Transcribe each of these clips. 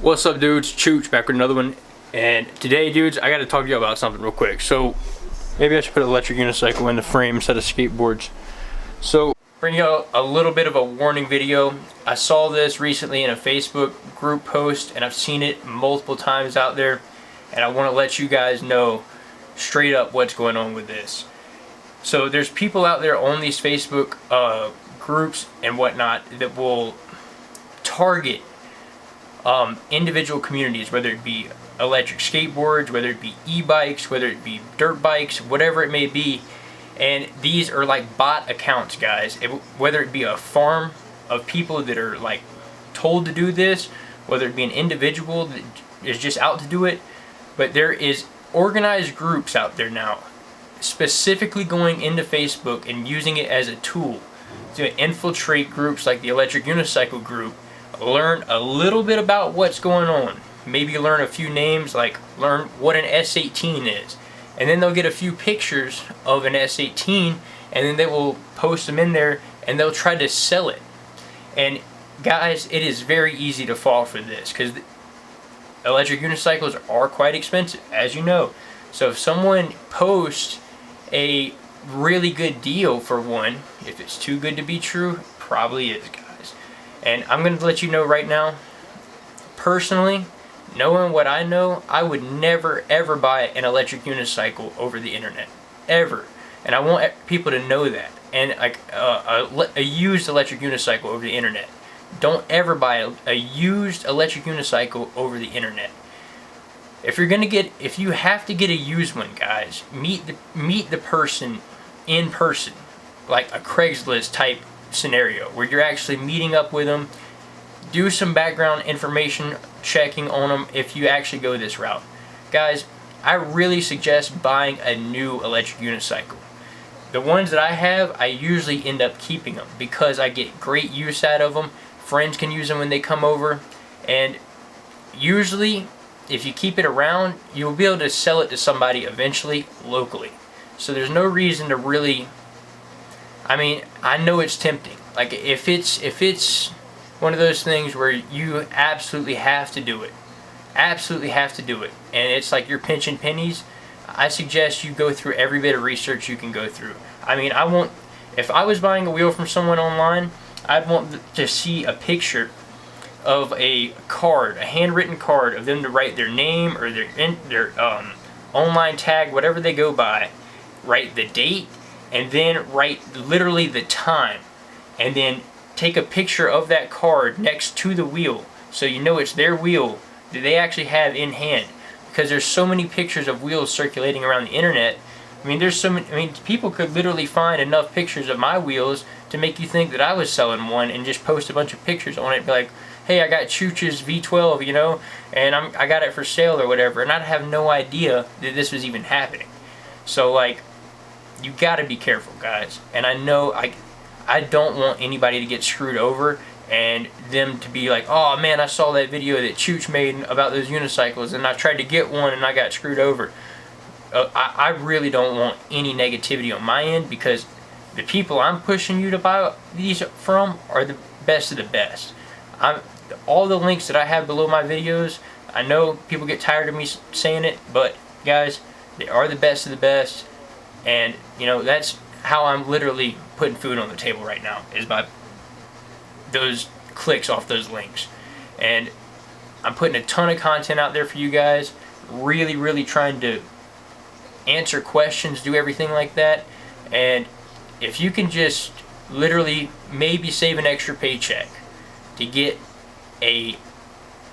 What's up, dudes? Chooch back with another one. And today, dudes, I gotta talk to you about something real quick. So maybe I should put an electric unicycle in the frame instead of skateboards. So bring you a little bit of a warning video. I saw this recently in a Facebook group post, and I've seen it multiple times out there, and I want to let you guys know straight up what's going on with this. So there's people out there on these Facebook groups and whatnot that will target individual communities, whether it be electric skateboards, whether it be e-bikes, whether it be dirt bikes, whatever it may be. And these are like bot accounts, guys. Whether it be a farm of people that are like told to do this, whether it be an individual that is just out to do it, but there is organized groups out there now specifically going into Facebook and using it as a tool to infiltrate groups like the electric unicycle group, learn a little bit about what's going on, maybe learn a few names, like learn what an S18 is, and then they'll get a few pictures of an S18 and then they will post them in there and they'll try to sell it. And guys, it is very easy to fall for this because electric unicycles are quite expensive, as you know. So if someone posts a really good deal for one, if it's too good to be true, probably is, guys. And I'm going to let you know right now, personally, knowing what I know, I would never ever buy an electric unicycle over the internet, ever. And I want people to know that. And like a used electric unicycle over the internet. Don't ever buy a used electric unicycle over the internet. If you have to get a used one, guys, meet the person in person, like a Craigslist type scenario where you're actually meeting up with them. Do some background information checking on them if you actually go this route. Guys, I really suggest buying a new electric unicycle. The ones that I have, I usually end up keeping them because I get great use out of them. Friends can use them when they come over, and usually if you keep it around, you'll be able to sell it to somebody eventually locally. So there's no reason to really, I mean, I know it's tempting. Like if it's one of those things where you absolutely have to do it, and it's like you're pinching pennies, I suggest you go through every bit of research you can go through. I mean, if I was buying a wheel from someone online, I'd want to see a picture of a card, a handwritten card of them to write their name or their online tag, whatever they go by, write the date, and then write literally the time, and then take a picture of that card next to the wheel so you know it's their wheel that they actually have in hand. Because there's so many pictures of wheels circulating around the internet. I mean, people could literally find enough pictures of my wheels to make you think that I was selling one and just post a bunch of pictures on it and be like, hey, I got Chooch's V12, you know, and I got it for sale or whatever, and I'd have no idea that this was even happening. So, like, you gotta be careful, guys. And I know I don't want anybody to get screwed over and them to be like, oh man, I saw that video that Chooch made about those unicycles and I tried to get one and I got screwed over. I really don't want any negativity on my end, because the people I'm pushing you to buy these from are the best of the best. All the links that I have below my videos, I know people get tired of me saying it, but guys, they are the best of the best. And you know, that's how I'm literally putting food on the table right now, is by those clicks off those links. And I'm putting a ton of content out there for you guys, really trying to answer questions, do everything like that. And if you can just literally maybe save an extra paycheck to get a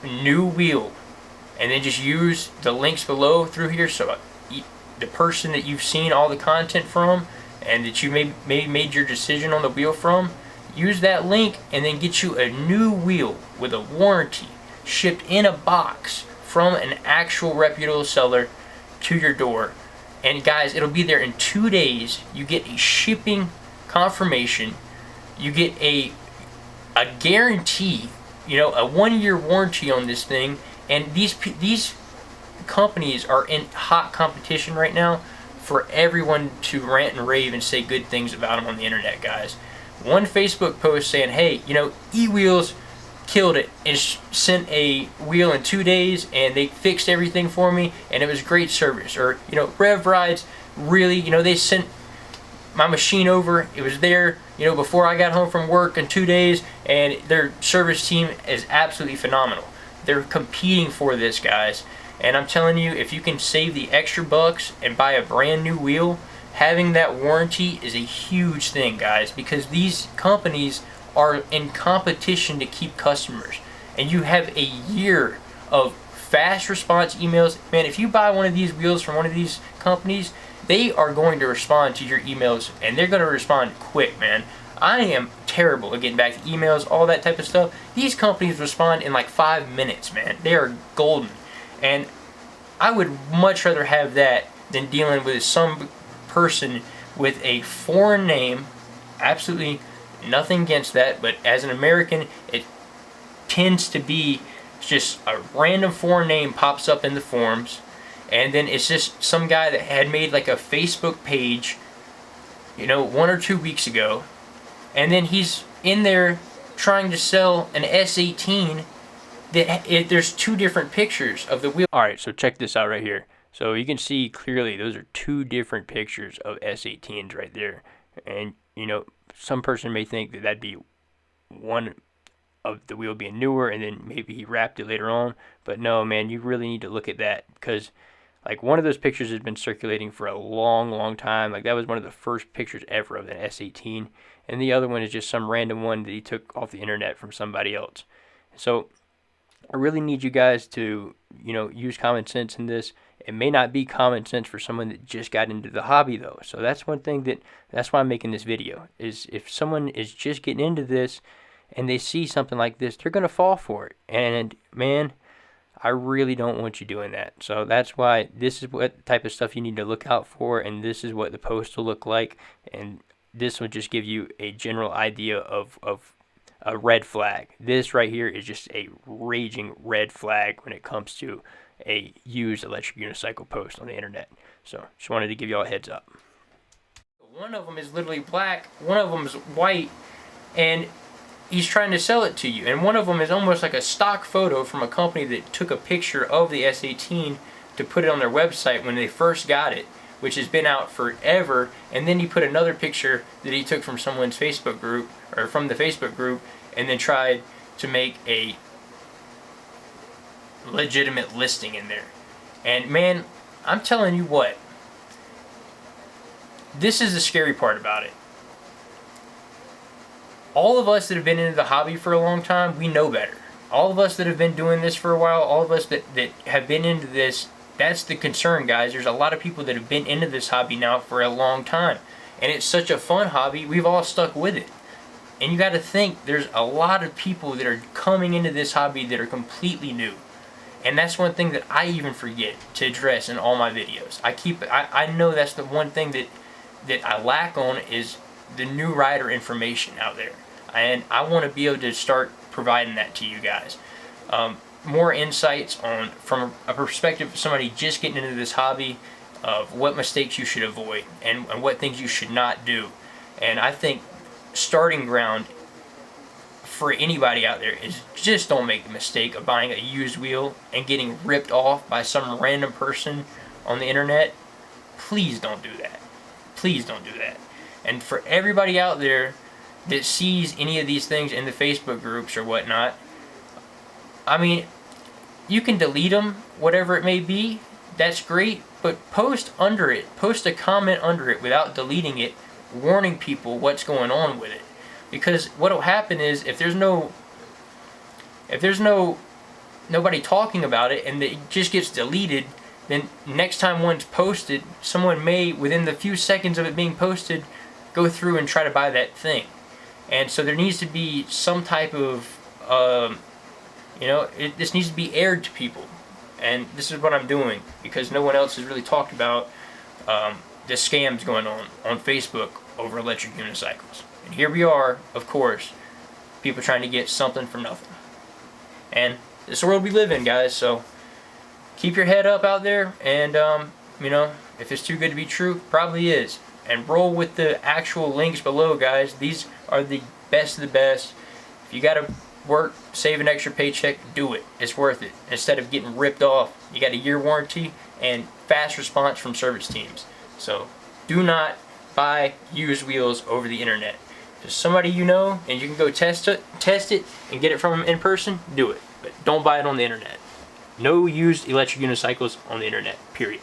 new wheel, and then just use the links below through here, so the person that you've seen all the content from and that you maybe made your decision on the wheel from, use that link and then get you a new wheel with a warranty shipped in a box from an actual reputable seller to your door. And guys, it'll be there in 2 days. You get a shipping confirmation, you get a guarantee, you know, a 1-year warranty on this thing. And these companies are in hot competition right now for everyone to rant and rave and say good things about them on the internet, guys. One Facebook post saying, hey, you know, e-wheels killed it and sent a wheel in 2 days, and they fixed everything for me, and it was great service. Or, you know, Rev Rides, really, you know, they sent my machine over, it was there, you know, before I got home from work in 2 days, and their service team is absolutely phenomenal. They're competing for this, guys, and I'm telling you, if you can save the extra bucks and buy a brand new wheel, having that warranty is a huge thing, guys, because these companies are in competition to keep customers, and you have a year of fast response emails. Man, if you buy one of these wheels from one of these companies, they are going to respond to your emails, and they're going to respond quick, man. I am terrible at getting back to emails, all that type of stuff. These companies respond in like 5 minutes, man. They are golden, and I would much rather have that than dealing with some person with a foreign name. Absolutely nothing against that, but as an American, it tends to be just a random foreign name pops up in the forums, and then it's just some guy that had made like a Facebook page, you know, 1 or 2 weeks ago, and then he's in there trying to sell an S18 that there's 2 different pictures of the wheel. Alright, so check this out right here. So you can see clearly those are 2 different pictures of S18s right there, and you know, some person may think that that'd be one of the wheel being newer, and then maybe he wrapped it later on. But no, man, you really need to look at that, because like one of those pictures has been circulating for a long time. Like that was one of the first pictures ever of an S18, and the other one is just some random one that he took off the internet from somebody else. So I really need you guys to, you know, use common sense in this. It may not be common sense for someone that just got into the hobby, though. So that's one thing that's why I'm making this video, is if someone is just getting into this and they see something like this, they're going to fall for it. And man, I really don't want you doing that. So that's why this is what type of stuff you need to look out for, and this is what the post will look like, and this will just give you a general idea of a red flag. This right here is just a raging red flag when it comes to a used electric unicycle post on the internet. So just wanted to give you all a heads up. One of them is literally black, one of them is white, and he's trying to sell it to you. And one of them is almost like a stock photo from a company that took a picture of the S18 to put it on their website when they first got it, which has been out forever. And then he put another picture that he took from someone's Facebook group, or from the Facebook group, and then tried to make a legitimate listing in there. And man, I'm telling you what, this is the scary part about it. All of us that have been into the hobby for a long time, we know better. All of us that have been doing this for a while, all of us that have been into this, that's the concern, guys. There's a lot of people that have been into this hobby now for a long time, and it's such a fun hobby, we've all stuck with it. And you got to think, there's a lot of people that are coming into this hobby that are completely new. And that's one thing that I even forget to address in all my videos. I know that's the one thing that I lack on, is the new rider information out there. And I want to be able to start providing that to you guys. More insights on, from a perspective of somebody just getting into this hobby, of what mistakes you should avoid and what things you should not do. And I think starting ground for anybody out there is, just don't make the mistake of buying a used wheel and getting ripped off by some random person on the internet. Please don't do that. Please don't do that. And for everybody out there that sees any of these things in the Facebook groups or whatnot, I mean, you can delete them, whatever it may be, that's great, but post under it, post a comment under it without deleting it, warning people what's going on with it. Because what will happen is, if there's nobody talking about it and it just gets deleted, then next time one's posted, someone may, within the few seconds of it being posted, go through and try to buy that thing. And so there needs to be some type of, this needs to be aired to people. And this is what I'm doing, because no one else has really talked about the scams going on Facebook over electric unicycles. And here we are, of course, people trying to get something for nothing. And this is the world we live in, guys, so keep your head up out there, and if it's too good to be true, probably is. And roll with the actual links below, guys. These are the best of the best. If you got a work, save an extra paycheck, do it. It's worth it. Instead of getting ripped off, you got a year warranty and fast response from service teams. So do not buy used wheels over the internet. If there's somebody you know and you can go test it and get it from them in person, do it. But don't buy it on the internet. No used electric unicycles on the internet, period.